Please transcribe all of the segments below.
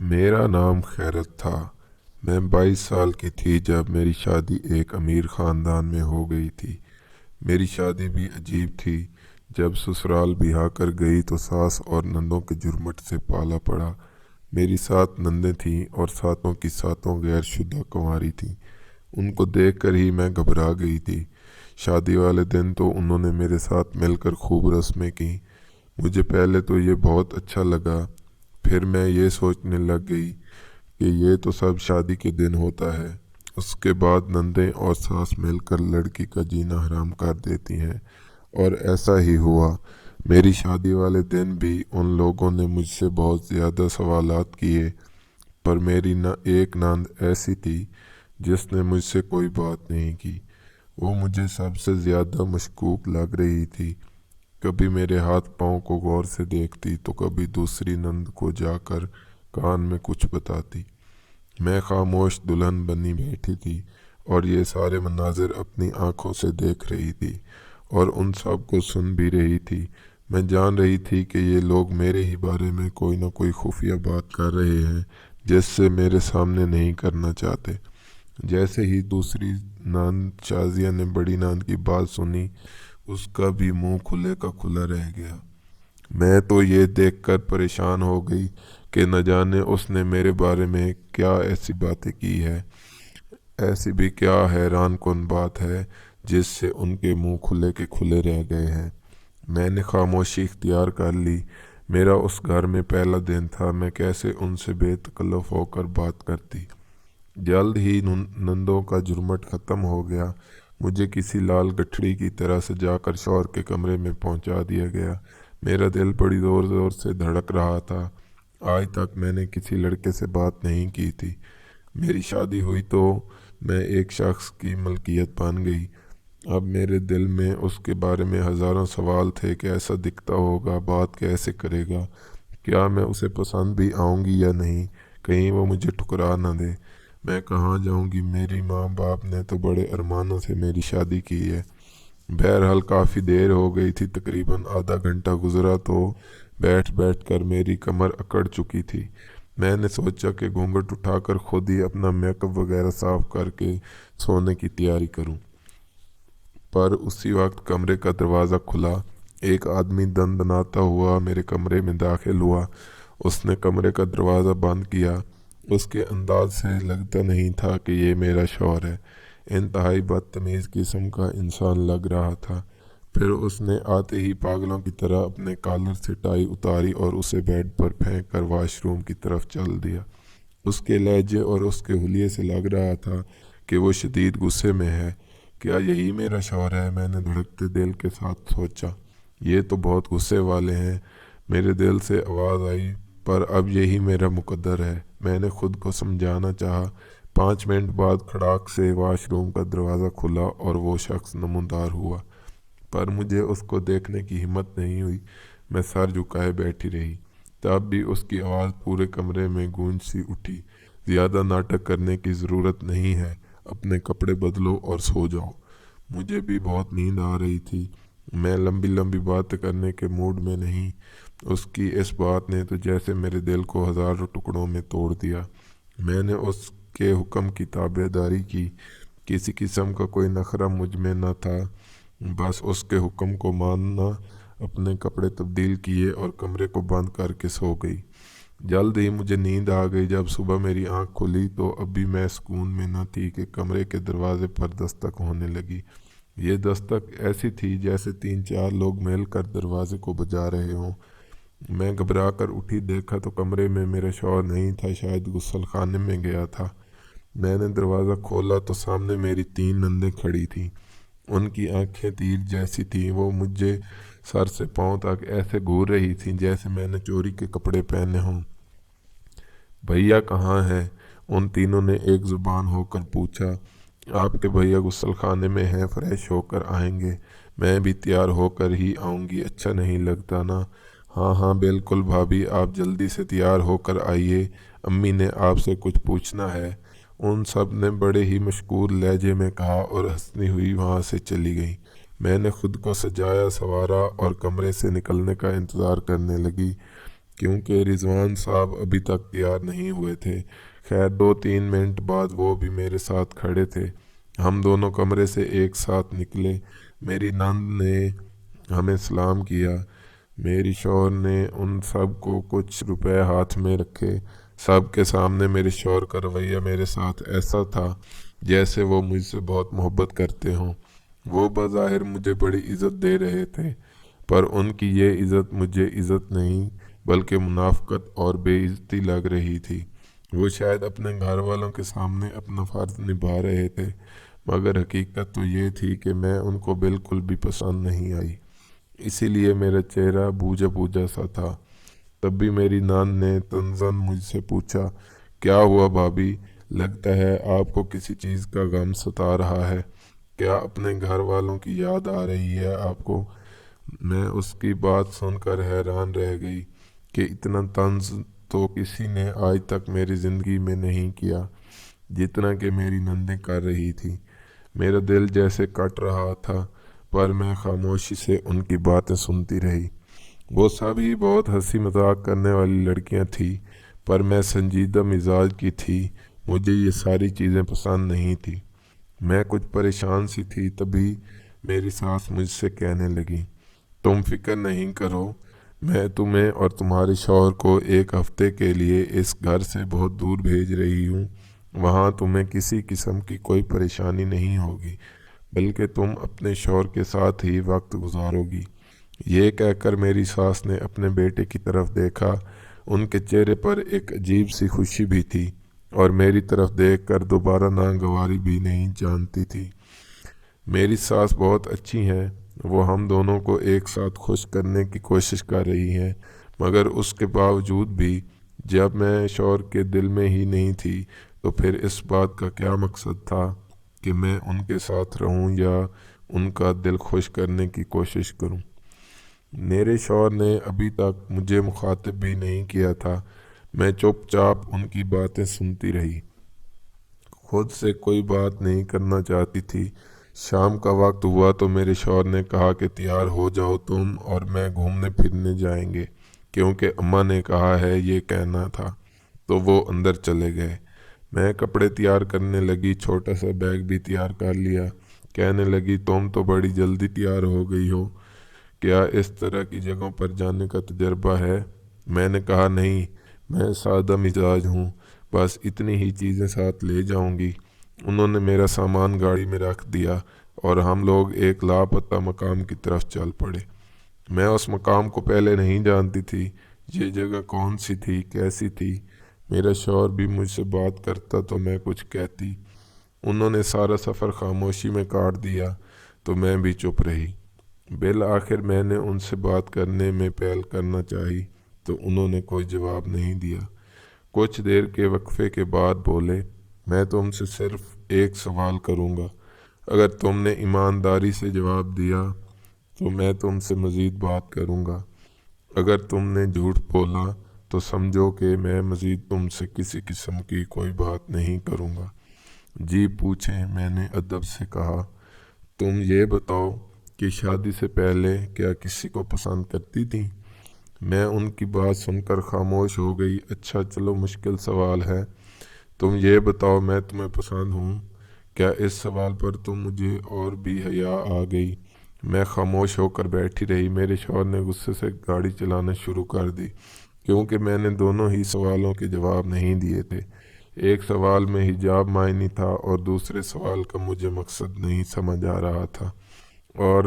میرا نام خیرت تھا۔ میں 22 سال کی تھی جب میری شادی ایک امیر خاندان میں ہو گئی تھی۔ میری شادی بھی عجیب تھی۔ جب سسرال بیاہ کر گئی تو ساس اور نندوں کے جرمٹ سے پالا پڑا۔ میری 7 نندیں تھیں اور ساتوں کی ساتوں غیر شدہ کنواری تھیں۔ ان کو دیکھ کر ہی میں گھبرا گئی تھی۔ شادی والے دن تو انہوں نے میرے ساتھ مل کر خوب رسمیں کیں۔ مجھے پہلے تو یہ بہت اچھا لگا، پھر میں یہ سوچنے لگ گئی کہ یہ تو سب شادی کے دن ہوتا ہے۔ اس کے بعد نندیں اور ساس مل کر لڑکی کا جینا حرام کر دیتی ہیں، اور ایسا ہی ہوا۔ میری شادی والے دن بھی ان لوگوں نے مجھ سے بہت زیادہ سوالات کیے، پر میری ایک ناند ایسی تھی جس نے مجھ سے کوئی بات نہیں کی۔ وہ مجھے سب سے زیادہ مشکوک لگ رہی تھی۔ کبھی میرے ہاتھ پاؤں کو غور سے دیکھتی تو کبھی دوسری نند کو جا کر کان میں کچھ بتاتی۔ میں خاموش دلہن بنی بیٹھی تھی اور یہ سارے مناظر اپنی آنکھوں سے دیکھ رہی تھی اور ان سب کو سن بھی رہی تھی۔ میں جان رہی تھی کہ یہ لوگ میرے ہی بارے میں کوئی نہ کوئی خفیہ بات کر رہے ہیں جس سے میرے سامنے نہیں کرنا چاہتے۔ جیسے ہی دوسری ناند شازیہ نے بڑی ناند کی بات سنی، اس کا بھی منہ کھلے کا کھلا رہ گیا۔ میں تو یہ دیکھ کر پریشان ہو گئی کہ نہ جانے اس نے میرے بارے میں کیا ایسی باتیں کی ہے۔ ایسی بھی کیا حیران کن بات ہے جس سے ان کے منہ کھلے کے کھلے رہ گئے ہیں۔ میں نے خاموشی اختیار کر لی۔ میرا اس گھر میں پہلا دن تھا، میں کیسے ان سے بے تکلف ہو کر بات کرتی۔ جلد ہی نندوں کا جرمٹ ختم ہو گیا۔ مجھے کسی لال گٹھڑی کی طرح سجا کر شوہر کے کمرے میں پہنچا دیا گیا۔ میرا دل بڑی زور زور سے دھڑک رہا تھا۔ آج تک میں نے کسی لڑکے سے بات نہیں کی تھی۔ میری شادی ہوئی تو میں ایک شخص کی ملکیت بن گئی۔ اب میرے دل میں اس کے بارے میں ہزاروں سوال تھے کہ ایسا دکھتا ہوگا، بات کیسے کرے گا، کیا میں اسے پسند بھی آؤں گی یا نہیں، کہیں وہ مجھے ٹھکرا نہ دے، میں کہاں جاؤں گی۔ میری ماں باپ نے تو بڑے ارمانوں سے میری شادی کی ہے۔ بہرحال کافی دیر ہو گئی تھی، تقریباً آدھا گھنٹہ گزرا تو بیٹھ بیٹھ کر میری کمر اکڑ چکی تھی۔ میں نے سوچا کہ گھونگھٹ اٹھا کر خود ہی اپنا میک اپ وغیرہ صاف کر کے سونے کی تیاری کروں، پر اسی وقت کمرے کا دروازہ کھلا۔ ایک آدمی دندناتا ہوا میرے کمرے میں داخل ہوا۔ اس نے کمرے کا دروازہ بند کیا۔ اس کے انداز سے لگتا نہیں تھا کہ یہ میرا شوہر ہے۔ انتہائی بدتمیز قسم کا انسان لگ رہا تھا۔ پھر اس نے آتے ہی پاگلوں کی طرح اپنے کالر سے ٹائی اتاری اور اسے بیڈ پر پھینک کر واش روم کی طرف چل دیا۔ اس کے لہجے اور اس کے حلیے سے لگ رہا تھا کہ وہ شدید غصے میں ہے۔ کیا یہی میرا شوہر ہے؟ میں نے دھڑکتے دل کے ساتھ سوچا۔ یہ تو بہت غصے والے ہیں۔ میرے دل سے آواز آئی، پر اب یہی میرا مقدر ہے۔ میں نے خود کو سمجھانا چاہا۔ 5 منٹ بعد کھڑاک سے واش روم کا دروازہ کھلا اور وہ شخص نمودار ہوا، پر مجھے اس کو دیکھنے کی ہمت نہیں ہوئی۔ میں سر جھکائے بیٹھی رہی۔ تب بھی اس کی آواز پورے کمرے میں گونج سی اٹھی، زیادہ ناٹک کرنے کی ضرورت نہیں ہے، اپنے کپڑے بدلو اور سو جاؤ۔ مجھے بھی بہت نیند آ رہی تھی۔ میں لمبی لمبی باتیں کرنے کے موڈ میں نہیں۔ اس کی اس بات نے تو جیسے میرے دل کو ہزاروں ٹکڑوں میں توڑ دیا۔ میں نے اس کے حکم کی تابع داری کی۔ کسی قسم کا کوئی نخرہ مجھ میں نہ تھا، بس اس کے حکم کو ماننا۔ اپنے کپڑے تبدیل کیے اور کمرے کو بند کر کے سو گئی۔ جلد ہی مجھے نیند آ گئی۔ جب صبح میری آنکھ کھلی تو اب بھی میں سکون میں نہ تھی کہ کمرے کے دروازے پر دستک ہونے لگی۔ یہ دستک ایسی تھی جیسے 3-4 لوگ مل کر دروازے کو بجا رہے ہوں۔ میں گھبرا کر اٹھی، دیکھا تو کمرے میں میرا شوہر نہیں تھا، شاید غسل خانے میں گیا تھا۔ میں نے دروازہ کھولا تو سامنے میری 3 نندیں کھڑی تھیں۔ ان کی آنکھیں تیر جیسی تھیں۔ وہ مجھے سر سے پاؤں تک ایسے گھور رہی تھیں جیسے میں نے چوری کے کپڑے پہنے ہوں۔ بھیا کہاں ہیں؟ ان تینوں نے ایک زبان ہو کر پوچھا۔ آپ کے بھیا غسل خانے میں ہیں، فریش ہو کر آئیں گے۔ میں بھی تیار ہو کر ہی آؤں گی، اچھا نہیں لگتا نا؟ ہاں ہاں بالکل بھابھی، آپ جلدی سے تیار ہو کر آئیے، امی نے آپ سے کچھ پوچھنا ہے۔ ان سب نے بڑے ہی مشکور لہجے میں کہا اور ہنستی ہوئی وہاں سے چلی گئیں۔ میں نے خود کو سجایا سنوارا اور کمرے سے نکلنے کا انتظار کرنے لگی کیونکہ رضوان صاحب ابھی تک تیار نہیں ہوئے تھے۔ خیر 2-3 منٹ بعد وہ بھی میرے ساتھ کھڑے تھے۔ ہم دونوں کمرے سے ایک ساتھ نکلے۔ میری نند نے ہمیں سلام کیا۔ میری شوہر نے ان سب کو کچھ روپے ہاتھ میں رکھے۔ سب کے سامنے میرے شوہر کا رویہ میرے ساتھ ایسا تھا جیسے وہ مجھ سے بہت محبت کرتے ہوں۔ وہ بظاہر مجھے بڑی عزت دے رہے تھے، پر ان کی یہ عزت مجھے عزت نہیں بلکہ منافقت اور بے عزتی لگ رہی تھی۔ وہ شاید اپنے گھر والوں کے سامنے اپنا فرض نبھا رہے تھے، مگر حقیقت تو یہ تھی کہ میں ان کو بالکل بھی پسند نہیں آئی، اسی لیے میرا چہرہ بوجھا بوجھا سا تھا۔ تب بھی میری نان نے تنزن مجھ سے پوچھا، کیا ہوا بھابی؟ لگتا ہے آپ کو کسی چیز کا غم ستا رہا ہے۔ کیا اپنے گھر والوں کی یاد آ رہی ہے آپ کو؟ میں اس کی بات سن کر حیران رہ گئی کہ اتنا طنز تو کسی نے آج تک میری زندگی میں نہیں کیا جتنا کہ میری نندیں کر رہی تھی۔ میرا دل جیسے کٹ رہا تھا، پر میں خاموشی سے ان کی باتیں سنتی رہی۔ وہ سبھی بہت ہنسی مذاق کرنے والی لڑکیاں تھیں، پر میں سنجیدہ مزاج کی تھی، مجھے یہ ساری چیزیں پسند نہیں تھی۔ میں کچھ پریشان سی تھی، تبھی میری ساس مجھ سے کہنے لگی، تم فکر نہیں کرو، میں تمہیں اور تمہارے شوہر کو 1 ہفتے کے لیے اس گھر سے بہت دور بھیج رہی ہوں۔ وہاں تمہیں کسی قسم کی کوئی پریشانی نہیں ہوگی، بلکہ تم اپنے شوہر کے ساتھ ہی وقت گزارو گی۔ یہ کہہ کر میری ساس نے اپنے بیٹے کی طرف دیکھا۔ ان کے چہرے پر ایک عجیب سی خوشی بھی تھی، اور میری طرف دیکھ کر دوبارہ ناگواری بھی نہیں جانتی تھی۔ میری ساس بہت اچھی ہیں، وہ ہم دونوں کو ایک ساتھ خوش کرنے کی کوشش کر رہی ہیں، مگر اس کے باوجود بھی جب میں شوہر کے دل میں ہی نہیں تھی تو پھر اس بات کا کیا مقصد تھا کہ میں ان کے ساتھ رہوں یا ان کا دل خوش کرنے کی کوشش کروں۔ میرے شوہر نے ابھی تک مجھے مخاطب بھی نہیں کیا تھا، میں چپ چاپ ان کی باتیں سنتی رہی، خود سے کوئی بات نہیں کرنا چاہتی تھی۔ شام کا وقت ہوا تو میرے شوہر نے کہا کہ تیار ہو جاؤ تم اور میں گھومنے پھرنے جائیں گے، کیونکہ اماں نے کہا ہے یہ کہنا تھا، تو وہ اندر چلے گئے۔ میں کپڑے تیار کرنے لگی، چھوٹا سا بیگ بھی تیار کر لیا۔ کہنے لگی، تم تو بڑی جلدی تیار ہو گئی ہو، کیا اس طرح کی جگہوں پر جانے کا تجربہ ہے؟ میں نے کہا، نہیں، میں سادہ مزاج ہوں، بس اتنی ہی چیزیں ساتھ لے جاؤں گی۔ انہوں نے میرا سامان گاڑی میں رکھ دیا اور ہم لوگ ایک لاپتہ مقام کی طرف چل پڑے۔ میں اس مقام کو پہلے نہیں جانتی تھی، یہ جگہ کون سی تھی، کیسی تھی۔ میرا شوہر بھی مجھ سے بات کرتا تو میں کچھ کہتی۔ انہوں نے سارا سفر خاموشی میں کاٹ دیا تو میں بھی چپ رہی۔ بالآخر میں نے ان سے بات کرنے میں پہل کرنا چاہی تو انہوں نے کوئی جواب نہیں دیا۔ کچھ دیر کے وقفے کے بعد بولے، میں تم سے صرف ایک سوال کروں گا، اگر تم نے ایمانداری سے جواب دیا تو میں تم سے مزید بات کروں گا، اگر تم نے جھوٹ بولا تو سمجھو کہ میں مزید تم سے کسی قسم کی کوئی بات نہیں کروں گا۔ جی پوچھیں، میں نے ادب سے کہا۔ تم یہ بتاؤ کہ شادی سے پہلے کیا کسی کو پسند کرتی تھی؟ میں ان کی بات سن کر خاموش ہو گئی۔ اچھا چلو، مشکل سوال ہے، تم یہ بتاؤ میں تمہیں پسند ہوں؟ کیا اس سوال پر تم مجھے اور بھی حیا آ گئی؟ میں خاموش ہو کر بیٹھی رہی۔ میرے شوہر نے غصے سے گاڑی چلانا شروع کر دی، کیونکہ میں نے دونوں ہی سوالوں کے جواب نہیں دیے تھے۔ ایک سوال میں حجاب معنی تھا اور دوسرے سوال کا مجھے مقصد نہیں سمجھ آ رہا تھا، اور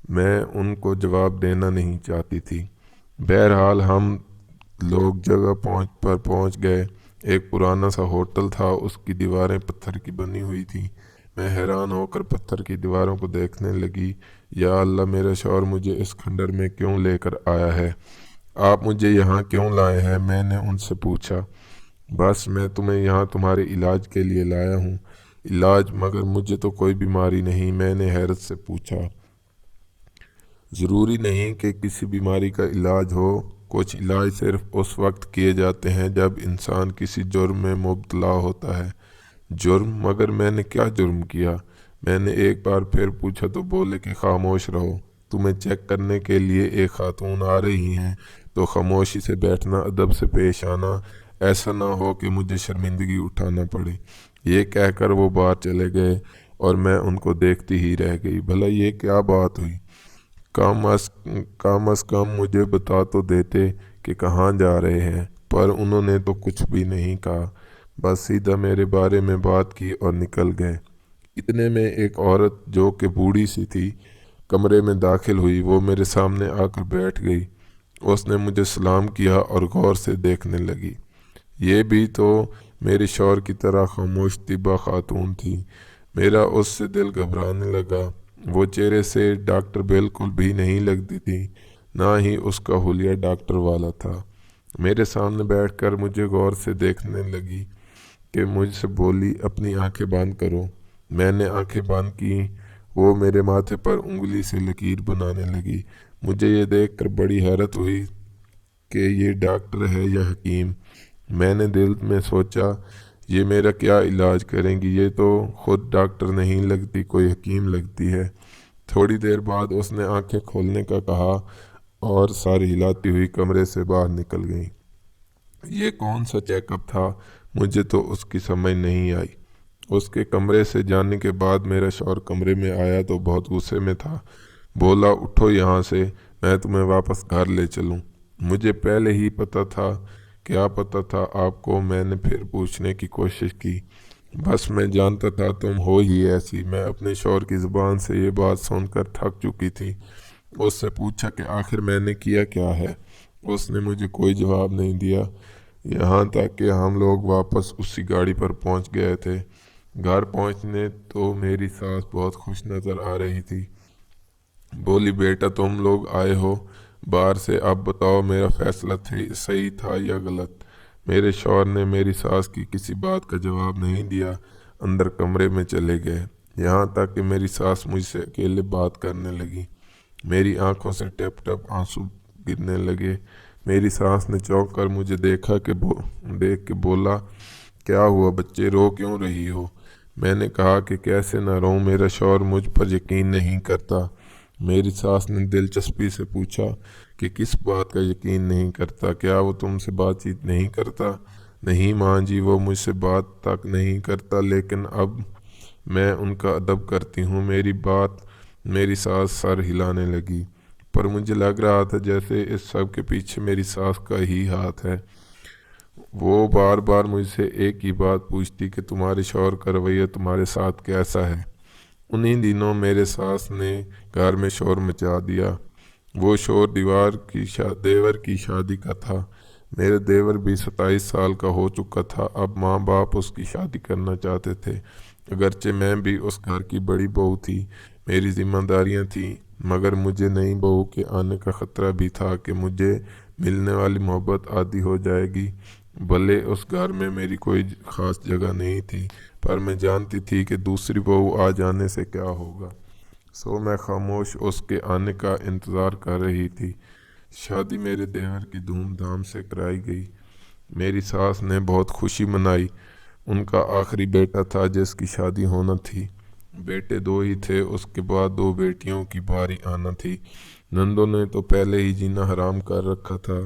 میں ان کو جواب دینا نہیں چاہتی تھی۔ بہرحال ہم لوگ جگہ پہنچ گئے۔ ایک پرانا سا ہوٹل تھا، اس کی دیواریں پتھر کی بنی ہوئی تھیں۔ میں حیران ہو کر پتھر کی دیواروں کو دیکھنے لگی۔ یا اللہ، میرا شوہر مجھے اس کھنڈر میں کیوں لے کر آیا ہے؟ آپ مجھے یہاں کیوں لائے ہیں؟ میں نے ان سے پوچھا۔ بس میں تمہیں یہاں تمہارے علاج کے لیے لایا ہوں۔ علاج؟ مگر مجھے تو کوئی بیماری نہیں، میں نے حیرت سے پوچھا۔ ضروری نہیں کہ کسی بیماری کا علاج ہو، کچھ علاج صرف اس وقت کیے جاتے ہیں جب انسان کسی جرم میں مبتلا ہوتا ہے۔ جرم؟ مگر میں نے کیا جرم کیا؟ میں نے ایک بار پھر پوچھا تو بولے کہ خاموش رہو، تمہیں چیک کرنے کے لیے ایک خاتون آ رہی ہیں، تو خاموشی سے بیٹھنا، ادب سے پیش آنا، ایسا نہ ہو کہ مجھے شرمندگی اٹھانا پڑے۔ یہ کہہ کر وہ باہر چلے گئے اور میں ان کو دیکھتی ہی رہ گئی۔ بھلا یہ کیا بات ہوئی؟ کم از کم مجھے بتا تو دیتے کہ کہاں جا رہے ہیں، پر انہوں نے تو کچھ بھی نہیں کہا، بس سیدھا میرے بارے میں بات کی اور نکل گئے۔ اتنے میں ایک عورت جو کہ بوڑھی سی تھی کمرے میں داخل ہوئی۔ وہ میرے سامنے آ کر بیٹھ گئی۔ اس نے مجھے سلام کیا اور غور سے دیکھنے لگی۔ یہ بھی تو میرے شوہر کی طرح خاموش طیبہ خاتون تھی۔ میرا اس سے دل گھبرانے لگا۔ وہ چہرے سے ڈاکٹر بالکل بھی نہیں لگتی تھی، نہ ہی اس کا حلیہ ڈاکٹر والا تھا۔ میرے سامنے بیٹھ کر مجھے غور سے دیکھنے لگی کہ مجھ سے بولی، اپنی آنکھیں بند کرو۔ میں نے آنکھیں بند کی۔ وہ میرے ماتھے پر انگلی سے لکیر بنانے لگی۔ مجھے یہ دیکھ کر بڑی حیرت ہوئی کہ یہ ڈاکٹر ہے یا حکیم۔ میں نے دل میں سوچا، یہ میرا کیا علاج کریں گی؟ یہ تو خود ڈاکٹر نہیں لگتی، کوئی حکیم لگتی ہے۔ تھوڑی دیر بعد اس نے آنکھیں کھولنے کا کہا اور سر ہلاتی ہوئی کمرے سے باہر نکل گئی۔ یہ کون سا چیک اپ تھا؟ مجھے تو اس کی سمجھ نہیں آئی۔ اس کے کمرے سے جانے کے بعد میرا شوہر کمرے میں آیا تو بہت غصے میں تھا۔ بولا، اٹھو یہاں سے، میں تمہیں واپس گھر لے چلوں۔ مجھے پہلے ہی پتہ تھا۔ کیا پتہ تھا آپ کو؟ میں نے پھر پوچھنے کی کوشش کی۔ بس میں جانتا تھا تم ہو ہی ایسی۔ میں اپنے شوہر کی زبان سے یہ بات سن کر تھک چکی تھی۔ اس سے پوچھا کہ آخر میں نے کیا کیا ہے؟ اس نے مجھے کوئی جواب نہیں دیا، یہاں تک کہ ہم لوگ واپس اسی گاڑی پر پہنچ گئے تھے۔ گھر پہنچنے تو میری ساس بہت خوش نظر آ رہی تھی۔ بولی، بیٹا تم لوگ آئے ہو باہر سے، اب بتاؤ میرا فیصلہ صحیح تھا یا غلط؟ میرے شوہر نے میری ساس کی کسی بات کا جواب نہیں دیا، اندر کمرے میں چلے گئے، یہاں تک کہ میری ساس مجھ سے اکیلے بات کرنے لگی۔ میری آنکھوں سے ٹپ ٹپ آنسو گرنے لگے۔ میری ساس نے چونک کر مجھے دیکھ کے بولا، کیا ہوا بچے، رو کیوں رہی ہو؟ میں نے کہا کہ کیسے نہ رہوں، میرا شوہر مجھ پر یقین نہیں کرتا۔ میری ساس نے دلچسپی سے پوچھا کہ کس بات کا یقین نہیں کرتا؟ کیا وہ تم سے بات چیت نہیں کرتا؟ نہیں ماں جی، وہ مجھ سے بات تک نہیں کرتا، لیکن اب میں ان کا ادب کرتی ہوں۔ میری ساس سر ہلانے لگی، پر مجھے لگ رہا تھا جیسے اس سب کے پیچھے میری ساس کا ہی ہاتھ ہے۔ وہ بار بار مجھ سے ایک ہی بات پوچھتی کہ تمہارے شوہر کا رویہ تمہارے ساتھ کیسا ہے؟ انہی دنوں میرے ساس نے گھر میں شور مچا دیا۔ وہ شور دیور کی شادی کا تھا۔ میرے دیور بھی 27 سال کا ہو چکا تھا۔ اب ماں باپ اس کی شادی کرنا چاہتے تھے، اگرچہ میں بھی اس گھر کی بڑی بہو تھی، میری ذمہ داریاں تھیں، مگر مجھے نئی بہو کے آنے کا خطرہ بھی تھا کہ مجھے ملنے والی محبت عادی ہو جائے گی۔ بھلے اس گھر میں میری کوئی خاص جگہ نہیں تھی، پر میں جانتی تھی کہ دوسری بہو آ جانے سے کیا ہوگا، سو میں خاموش اس کے آنے کا انتظار کر رہی تھی۔ شادی میرے دیور کی دھوم دھام سے کرائی گئی۔ میری ساس نے بہت خوشی منائی۔ ان کا آخری بیٹا تھا جس کی شادی ہونا تھی۔ بیٹے 2 ہی تھے، اس کے بعد 2 بیٹیوں کی باری آنا تھی۔ نندوں نے تو پہلے ہی جینا حرام کر رکھا تھا،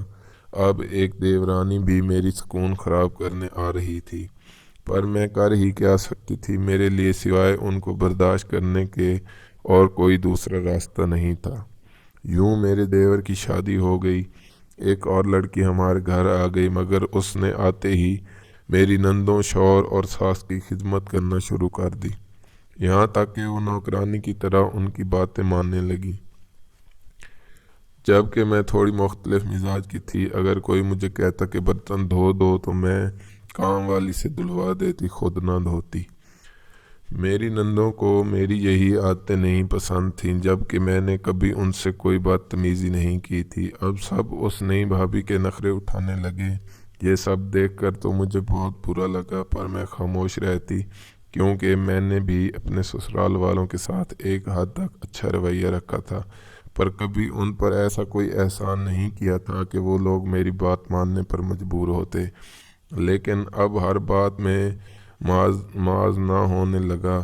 اب ایک دیورانی بھی میری سکون خراب کرنے آ رہی تھی، پر میں کر ہی کیا سکتی تھی؟ میرے لیے سوائے ان کو برداشت کرنے کے اور کوئی دوسرا راستہ نہیں تھا۔ یوں میرے دیور کی شادی ہو گئی۔ ایک اور لڑکی ہمارے گھر آ گئی، مگر اس نے آتے ہی میری نندوں، شوہر اور ساس کی خدمت کرنا شروع کر دی، یہاں تک کہ وہ نوکرانی کی طرح ان کی باتیں ماننے لگی۔ جبکہ میں تھوڑی مختلف مزاج کی تھی، اگر کوئی مجھے کہتا کہ برتن دھو دو تو میں کام والی سے دھلوا دیتی، خود نہ دھوتی۔ میری نندوں کو میری یہی عادتیں نہیں پسند تھیں، جبکہ میں نے کبھی ان سے کوئی بدتمیزی نہیں کی تھی۔ اب سب اس نئی بھابھی کے نخرے اٹھانے لگے۔ یہ سب دیکھ کر تو مجھے بہت برا لگا، پر میں خاموش رہتی، کیونکہ میں نے بھی اپنے سسرال والوں کے ساتھ ایک حد تک اچھا رویہ رکھا تھا، پر کبھی ان پر ایسا کوئی احسان نہیں کیا تھا کہ وہ لوگ میری بات ماننے پر مجبور ہوتے۔ لیکن اب ہر بات میں معاذ نہ ہونے لگا۔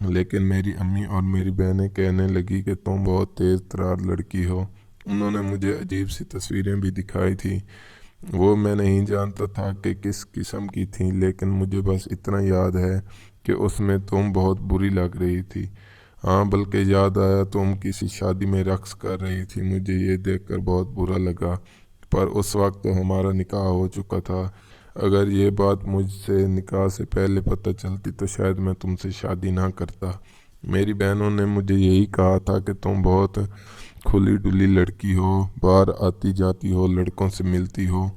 لیکن میری امی اور میری بہنیں کہنے لگی کہ تم بہت تیز ترار لڑکی ہو۔ انہوں نے مجھے عجیب سی تصویریں بھی دکھائی تھیں، وہ میں نہیں جانتا تھا کہ کس قسم کی تھیں، لیکن مجھے بس اتنا یاد ہے کہ اس میں تم بہت بری لگ رہی تھی۔ ہاں، بلکہ یاد آیا تم کسی شادی میں رقص کر رہی تھی۔ مجھے یہ دیکھ کر بہت برا لگا، پر اس وقت تو ہمارا نکاح ہو چکا تھا۔ اگر یہ بات مجھ سے نکاح سے پہلے پتہ چلتی تو شاید میں تم سے شادی نہ کرتا۔ میری بہنوں نے مجھے یہی کہا تھا کہ تم بہت کھلی ڈلی لڑکی ہو، باہر آتی جاتی ہو، لڑکوں سے ملتی ہو۔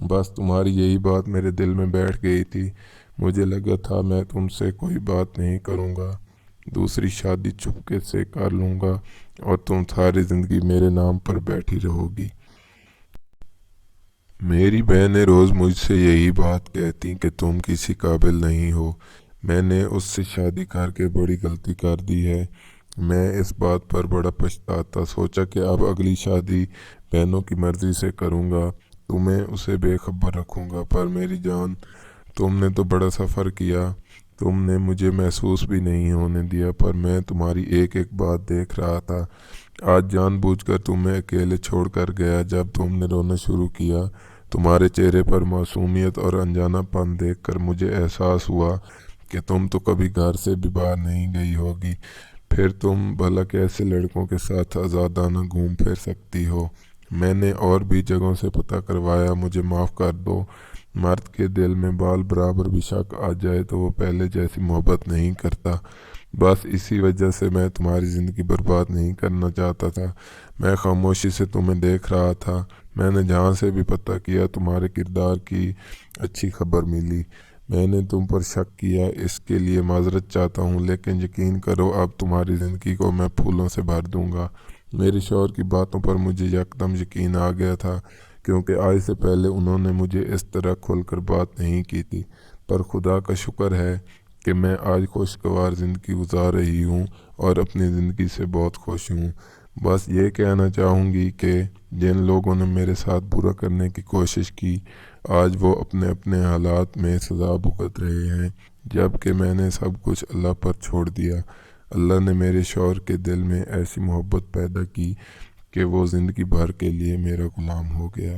بس تمہاری یہی بات میرے دل میں بیٹھ گئی تھی۔ مجھے لگا تھا میں تم سے کوئی بات نہیں کروں گا، دوسری شادی چپکے سے کر لوں گا اور تم ساری زندگی میرے نام پر بیٹھی رہو گی۔ میری بہنیں روز مجھ سے یہی بات کہتی کہ تم کسی قابل نہیں ہو۔ میں نے اس سے شادی کر کے بڑی غلطی کر دی ہے۔ میں اس بات پر بڑا پچھتاتا، سوچا کہ اب اگلی شادی بہنوں کی مرضی سے کروں گا، تمہیں اسے بے خبر رکھوں گا۔ پر میری جان، تم نے تو بڑا سفر کیا، تم نے مجھے محسوس بھی نہیں ہونے دیا، پر میں تمہاری ایک ایک بات دیکھ رہا تھا۔ آج جان بوجھ کر تمہیں اکیلے چھوڑ کر گیا۔ جب تم نے رونا شروع کیا، تمہارے چہرے پر معصومیت اور انجانا پن دیکھ کر مجھے احساس ہوا کہ تم تو کبھی گھر سے بھی باہر نہیں گئی ہوگی، پھر تم بھلا کیسے لڑکوں کے ساتھ آزادانہ گھوم پھر سکتی ہو؟ میں نے اور بھی جگہوں سے پتہ کروایا، مجھے معاف کر دو۔ مرد کے دل میں بال برابر بھی شک آ جائے تو وہ پہلے جیسی محبت نہیں کرتا۔ بس اسی وجہ سے میں تمہاری زندگی برباد نہیں کرنا چاہتا تھا۔ میں خاموشی سے تمہیں دیکھ رہا تھا۔ میں نے جہاں سے بھی پتہ کیا تمہارے کردار کی اچھی خبر ملی۔ میں نے تم پر شک کیا، اس کے لیے معذرت چاہتا ہوں، لیکن یقین کرو اب تمہاری زندگی کو میں پھولوں سے بھر دوں گا۔ میرے شوہر کی باتوں پر مجھے یکدم یقین آ گیا تھا، کیونکہ آج سے پہلے انہوں نے مجھے اس طرح کھل کر بات نہیں کی تھی۔ پر خدا کا شکر ہے کہ میں آج خوشگوار زندگی گزار رہی ہوں اور اپنی زندگی سے بہت خوش ہوں۔ بس یہ کہنا چاہوں گی کہ جن لوگوں نے میرے ساتھ برا کرنے کی کوشش کی، آج وہ اپنے اپنے حالات میں سزا بھگت رہے ہیں، جبکہ میں نے سب کچھ اللہ پر چھوڑ دیا۔ اللہ نے میرے شوہر کے دل میں ایسی محبت پیدا کی کہ وہ زندگی بھر کے لیے میرا غلام ہو گیا۔